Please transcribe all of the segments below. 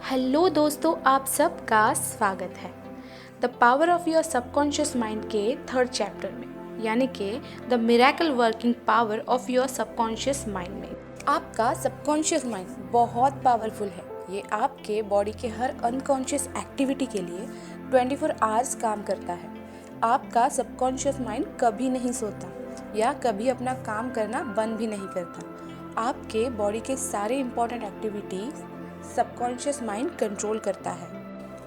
Hello दोस्तों, आप सबका स्वागत है the power of your subconscious mind के थर्ड चैप्टर में, यानी कि the miracle working power of your subconscious mind में। आपका सबकॉन्शियस माइंड बहुत पावरफुल है। ये आपके बॉडी के हर अनकॉन्शियस एक्टिविटी के लिए 24 आवर्स काम करता है। आपका सबकॉन्शियस माइंड कभी नहीं सोता या कभी अपना काम करना बंद भी नहीं करता। आपके बॉडी के सारे important activities subconscious mind control करता है।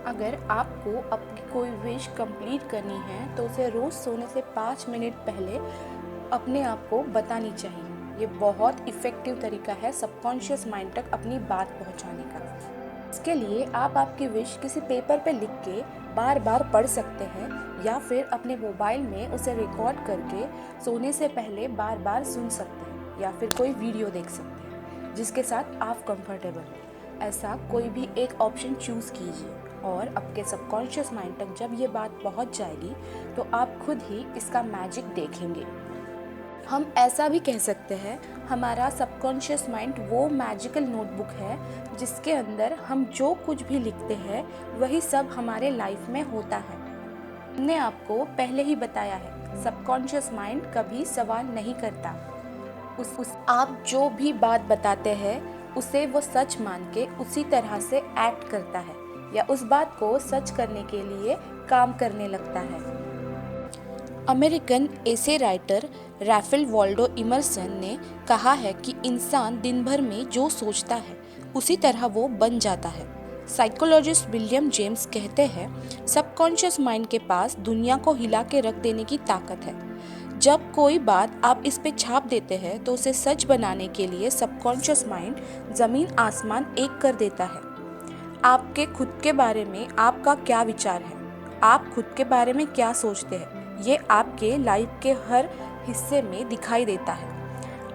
अगर आपको अपनी कोई विश कंप्लीट करनी है तो उसे रोज़ सोने से 5 मिनट पहले अपने आप को बतानी चाहिए। ये बहुत इफ़ेक्टिव तरीका है सबकॉन्शियस माइंड तक अपनी बात पहुंचाने का। इसके लिए आप आपकी विश किसी पेपर पे लिख के बार बार पढ़ सकते हैं या फिर अपने मोबाइल में उसे रिकॉर्ड करके सोने से पहले बार बार सुन सकते हैं या फिर कोई वीडियो देख सकते हैं जिसके साथ आप कंफर्टेबल हैं। ऐसा कोई भी एक ऑप्शन चूज़ कीजिए और आपके सबकॉन्शियस माइंड तक जब ये बात पहुंच जाएगी तो आप खुद ही इसका मैजिक देखेंगे। हम ऐसा भी कह सकते हैं, हमारा सबकॉन्शियस माइंड वो मैजिकल नोटबुक है जिसके अंदर हम जो कुछ भी लिखते हैं वही सब हमारे लाइफ में होता है। हमने आपको पहले ही बताया है, सबकॉन्शियस माइंड कभी सवाल नहीं करता। आप जो भी बात बताते हैं उसे वो सच मान के उसी तरह से एक्ट करता है या उस बात को सच करने के लिए काम करने लगता है। अमेरिकन एसे राइटर रैफेल वाल्डो इमर्सन ने कहा है कि इंसान दिन भर में जो सोचता है उसी तरह वो बन जाता है। साइकोलॉजिस्ट विलियम जेम्स कहते हैं, सबकॉन्शियस माइंड के पास दुनिया को हिला के रख देने की ताकत है। जब कोई बात आप इस पे छाप देते हैं तो उसे सच बनाने के लिए सबकॉन्शियस माइंड ज़मीन आसमान एक कर देता है। आपके खुद के बारे में आपका क्या विचार है, आप खुद के बारे में क्या सोचते हैं, ये आपके लाइफ के हर हिस्से में दिखाई देता है।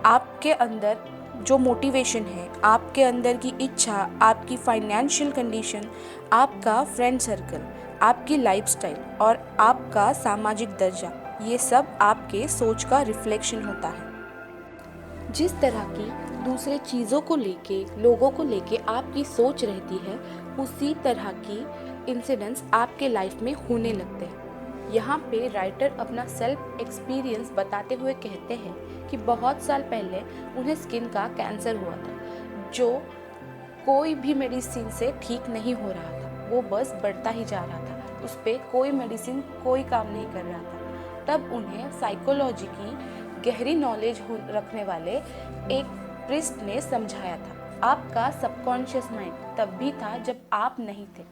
आपके अंदर जो मोटिवेशन है, आपके अंदर की इच्छा, आपकी फाइनेंशियल कंडीशन, आपका फ्रेंड सर्कल, आपकी लाइफस्टाइल और आपका सामाजिक दर्जा, ये सब आपके सोच का रिफ्लेक्शन होता है। जिस तरह की दूसरे चीज़ों को लेके, लोगों को लेके आपकी सोच रहती है, उसी तरह की इंसिडेंट्स आपके लाइफ में होने लगते हैं। यहाँ पे राइटर अपना सेल्फ एक्सपीरियंस बताते हुए कहते हैं कि बहुत साल पहले उन्हें स्किन का कैंसर हुआ था, जो कोई भी मेडिसिन से ठीक नहीं हो रहा था। वो बस बढ़ता ही जा रहा था, उस पर कोई मेडिसिन कोई काम नहीं कर रहा था। तब उन्हें साइकोलॉजी की गहरी नॉलेज रखने वाले एक प्रिस्ट ने समझाया था, आपका सबकॉन्शियस माइंड तब भी था जब आप नहीं थे।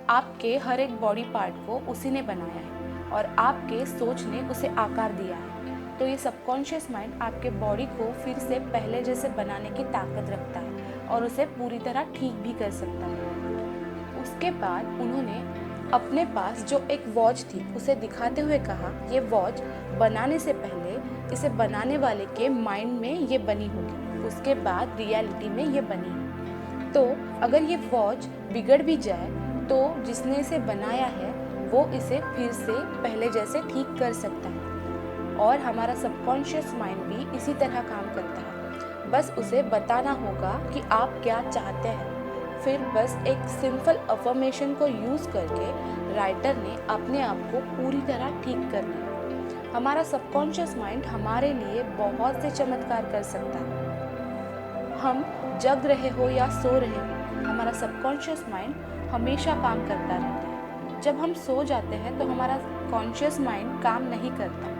आपके हर एक बॉडी पार्ट को उसी ने बनाया है और आपके सोच ने उसे आकार दिया है। तो ये सबकॉन्शियस माइंड आपके बॉडी को फिर से पहले जैसे बनाने की ताकत रखता है और उसे पूरी तरह ठीक भी कर सकता है। उसके बाद उन्होंने अपने पास जो एक वॉच थी उसे दिखाते हुए कहा, ये वॉच बनाने से पहले इसे बनाने वाले के माइंड में ये बनी होगी, उसके बाद रियलिटी में ये बनी है। तो अगर ये वॉच बिगड़ भी जाए तो जिसने इसे बनाया है वो इसे फिर से पहले जैसे ठीक कर सकता है। और हमारा सबकॉन्शियस माइंड भी इसी तरह काम करता है। बस उसे बताना होगा कि आप क्या चाहते हैं। फिर बस एक सिंपल अफर्मेशन को यूज़ करके राइटर ने अपने आप को पूरी तरह ठीक कर लिया। हमारा सबकॉन्शियस माइंड हमारे लिए बहुत से चमत्कार कर सकता है। हम जग रहे हो या सो रहे हो, हमारा सबकॉन्शियस माइंड हमेशा काम करता रहता है। जब हम सो जाते हैं तो हमारा कॉन्शियस माइंड काम नहीं करता,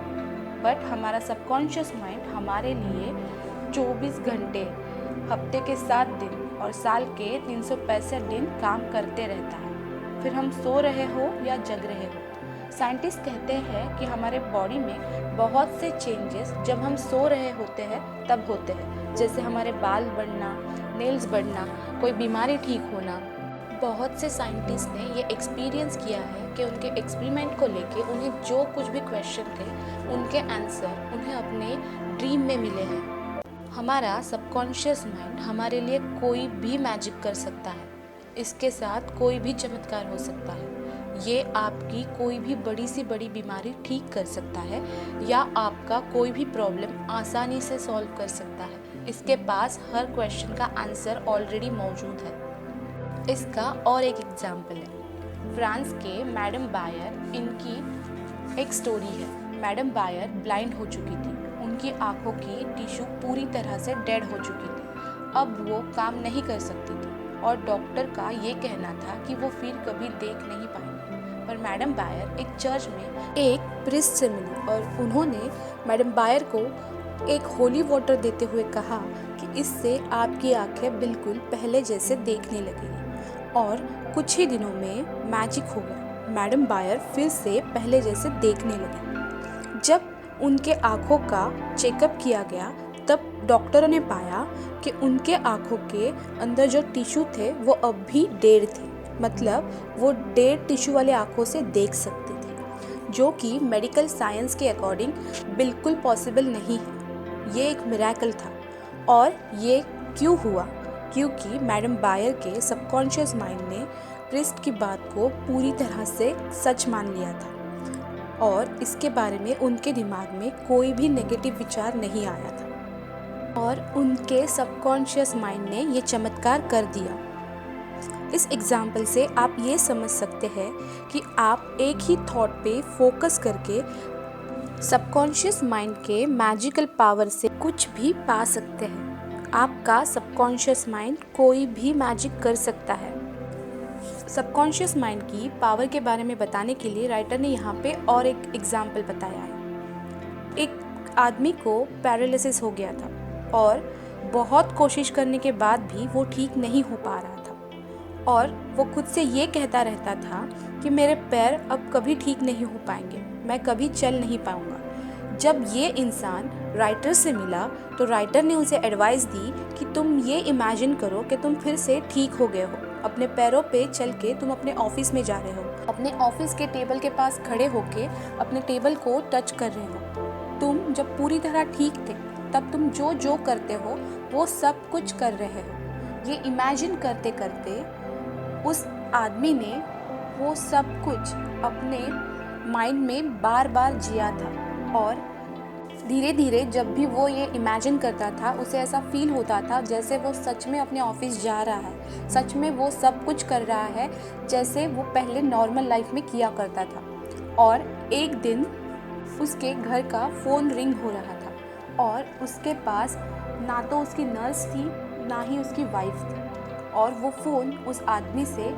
बट हमारा सबकॉन्शियस माइंड हमारे लिए 24 घंटे, हफ्ते के 7 दिन और साल के 365 दिन काम करते रहता है। फिर हम सो रहे हो या जग रहे हो। साइंटिस्ट कहते हैं कि हमारे बॉडी में बहुत से चेंजेस जब हम सो रहे होते हैं तब होते हैं, जैसे हमारे बाल बढ़ना, नेल्स बढ़ना, कोई बीमारी ठीक होना। बहुत से साइंटिस्ट ने ये एक्सपीरियंस किया है कि उनके एक्सपेरिमेंट को लेके उन्हें जो कुछ भी क्वेश्चन थे उनके आंसर उन्हें अपने ड्रीम में मिले हैं। हमारा सबकॉन्शियस माइंड हमारे लिए कोई भी मैजिक कर सकता है, इसके साथ कोई भी चमत्कार हो सकता है। ये आपकी कोई भी बड़ी से बड़ी बीमारी ठीक कर सकता है या आपका कोई भी प्रॉब्लम आसानी से सॉल्व कर सकता है। इसके पास हर क्वेश्चन का आंसर ऑलरेडी मौजूद है। इसका और एक एग्जाम्पल है फ्रांस के मैडम बायर। इनकी एक स्टोरी है। मैडम बायर ब्लाइंड हो चुकी थी। उनकी आंखों की टिश्यू पूरी तरह से डेड हो चुकी थी। अब वो काम नहीं कर सकती थी और डॉक्टर का ये कहना था कि वो फिर कभी देख नहीं पाएंगे। पर मैडम बायर एक चर्च में एक प्रिस्ट से मिली और उन्होंने मैडम बायर को एक होली वाटर देते हुए कहा कि इससे आपकी आंखें बिल्कुल पहले जैसे देखने लगेंगी। और कुछ ही दिनों में मैजिक हो गया। मैडम बायर फिर से पहले जैसे देखने लगी। जब उनके आँखों का चेकअप किया गया तब डॉक्टरों ने पाया कि उनके आँखों के अंदर जो टिश्यू थे वो अब भी डेड थे। मतलब वो डेड टिश्यू वाले आँखों से देख सकते थे, जो कि मेडिकल साइंस के अकॉर्डिंग बिल्कुल पॉसिबल नहीं है। ये एक मिरेकल था। और ये क्यों हुआ? क्योंकि मैडम बायर के सबकॉन्शियस माइंड ने प्रिस्ट की बात को पूरी तरह से सच मान लिया था और इसके बारे में उनके दिमाग में कोई भी नेगेटिव विचार नहीं आया था और उनके सबकॉन्शियस माइंड ने ये चमत्कार कर दिया। इस एग्जाम्पल से आप ये समझ सकते हैं कि आप एक ही थॉट पे फोकस करके सबकॉन्शियस माइंड के मैजिकल पावर से कुछ भी पा सकते हैं। आपका सबकॉन्शियस माइंड कोई भी मैजिक कर सकता है। सबकॉन्शियस माइंड की पावर के बारे में बताने के लिए राइटर ने यहाँ पे और एक एग्जाम्पल बताया है। एक आदमी को पैरालिसिस हो गया था और बहुत कोशिश करने के बाद भी वो ठीक नहीं हो पा रहा था और वो खुद से ये कहता रहता था कि मेरे पैर अब कभी ठीक नहीं हो पाएंगे, मैं कभी चल नहीं पाऊंगा। जब ये इंसान राइटर से मिला तो राइटर ने उसे एडवाइस दी कि तुम ये इमेजिन करो कि तुम फिर से ठीक हो गए हो, अपने पैरों पे चल के तुम अपने ऑफिस में जा रहे हो, अपने ऑफिस के टेबल के पास खड़े होके अपने टेबल को टच कर रहे हो। तुम जब पूरी तरह ठीक थे तब तुम जो जो करते हो वो सब कुछ कर रहे हो। ये इमेजिन करते करते उस आदमी ने वो सब कुछ अपने माइंड में बार बार जिया था और धीरे धीरे जब भी वो ये इमेजिन करता था उसे ऐसा फील होता था जैसे वो सच में अपने ऑफिस जा रहा है, सच में वो सब कुछ कर रहा है जैसे वो पहले नॉर्मल लाइफ में किया करता था। और एक दिन उसके घर का फ़ोन रिंग हो रहा था और उसके पास ना तो उसकी नर्स थी ना ही उसकी वाइफ थी और वो फ़ोन उस आदमी से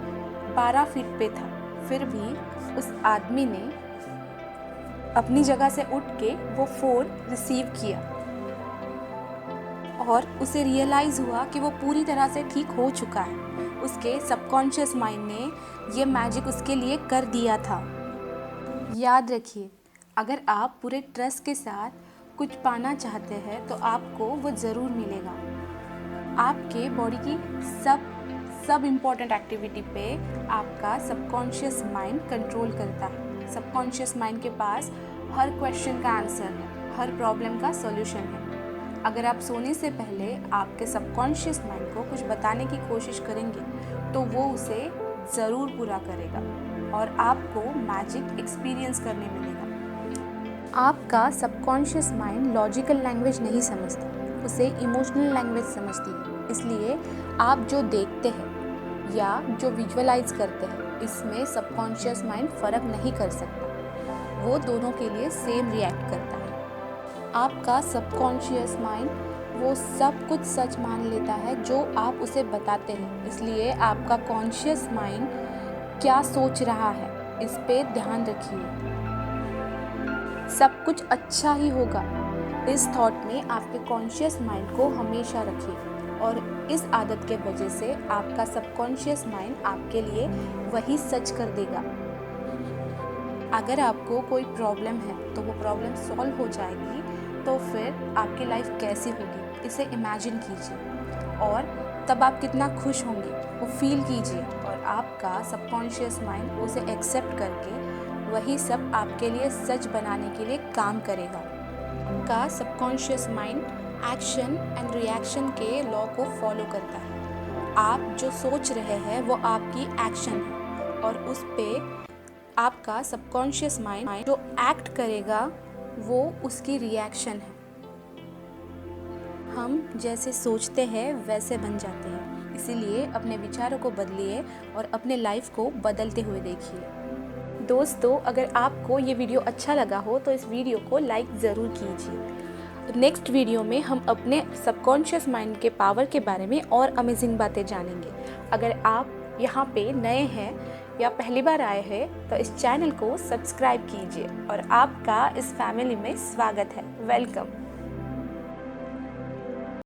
12 फीट पे था। फिर भी उस आदमी ने अपनी जगह से उठ के वो फ़ोन रिसीव किया और उसे रियलाइज़ हुआ कि वो पूरी तरह से ठीक हो चुका है। उसके सबकॉन्शियस माइंड ने ये मैजिक उसके लिए कर दिया था। याद रखिए, अगर आप पूरे ट्रस्ट के साथ कुछ पाना चाहते हैं तो आपको वो ज़रूर मिलेगा। आपके बॉडी की सब इम्पॉर्टेंट एक्टिविटी पे आपका सबकॉन्शियस माइंड कंट्रोल करता है। सबकॉन्शियस माइंड के पास हर क्वेश्चन का आंसर है, हर प्रॉब्लम का सॉल्यूशन है। अगर आप सोने से पहले आपके सबकॉन्शियस माइंड को कुछ बताने की कोशिश करेंगे तो वो उसे ज़रूर पूरा करेगा और आपको मैजिक एक्सपीरियंस करने मिलेगा। आपका सबकॉन्शियस माइंड लॉजिकल लैंग्वेज नहीं समझता, उसे इमोशनल लैंग्वेज समझती है। इसलिए आप जो देखते हैं या जो विजुअलाइज करते हैं इसमें सबकॉन्शियस माइंड फ़र्क नहीं कर सकता, वो दोनों के लिए सेम रिएक्ट करता है। आपका सबकॉन्शियस माइंड वो सब कुछ सच मान लेता है जो आप उसे बताते हैं। इसलिए आपका कॉन्शियस माइंड क्या सोच रहा है इस पे ध्यान रखिए। सब कुछ अच्छा ही होगा, इस थॉट में आपके कॉन्शियस माइंड को हमेशा रखिए और इस आदत के वजह से आपका सबकॉन्शियस माइंड आपके लिए वही सच कर देगा। अगर आपको कोई प्रॉब्लम है तो वो प्रॉब्लम सॉल्व हो जाएगी, तो फिर आपकी लाइफ कैसी होगी इसे इमेजिन कीजिए और तब आप कितना खुश होंगे वो फील कीजिए और आपका सबकॉन्शियस माइंड उसे एक्सेप्ट करके वही सब आपके लिए सच बनाने के लिए काम करेगा। आपका subconscious mind action and reaction के लॉ को फॉलो करता है। आप जो सोच रहे हैं वो आपकी एक्शन है और उस पे आपका सबकॉन्शियस माइंड जो एक्ट करेगा वो उसकी रिएक्शन है। हम जैसे सोचते हैं वैसे बन जाते हैं, इसीलिए अपने विचारों को बदलिए और अपने लाइफ को बदलते हुए देखिए। दोस्तों, अगर आपको ये वीडियो अच्छा लगा हो तो इस वीडियो को लाइक ज़रूर कीजिए। नेक्स्ट वीडियो में हम अपने सबकॉन्शियस माइंड के पावर के बारे में और अमेजिंग बातें जानेंगे। अगर आप यहाँ पे नए हैं या पहली बार आए हैं तो इस चैनल को सब्सक्राइब कीजिए और आपका इस फैमिली में स्वागत है। वेलकम।